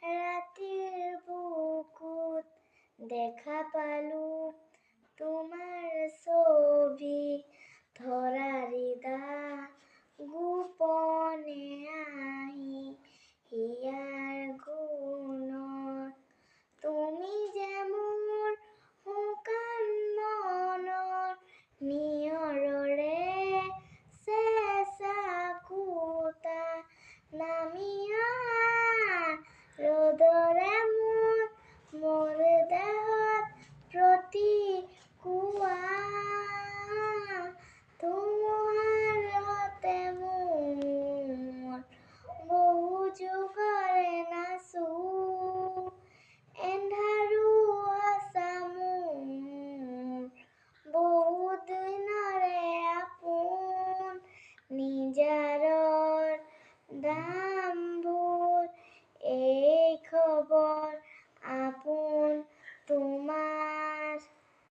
ৰাতিৰ বুকুত দেখা পালো তোমাৰ ছবি, ধৰাৰিদা গোপনে আহি হিয়াৰ গুণত, তুমি যে মোৰ শুকান মনৰ নিয়ৰৰে চেঁচা কুটা, নামি অহা ৰ'দৰে মোৰ দেহত প্ৰতিকুৱা, ধুমুহাৰতে মোৰ বহু যুগৰে নাচো, এন্ধাৰো সঁচা মোৰ বহু দিনৰে আপোন, নিজাৰৰ দামবোৰ এই খবৰ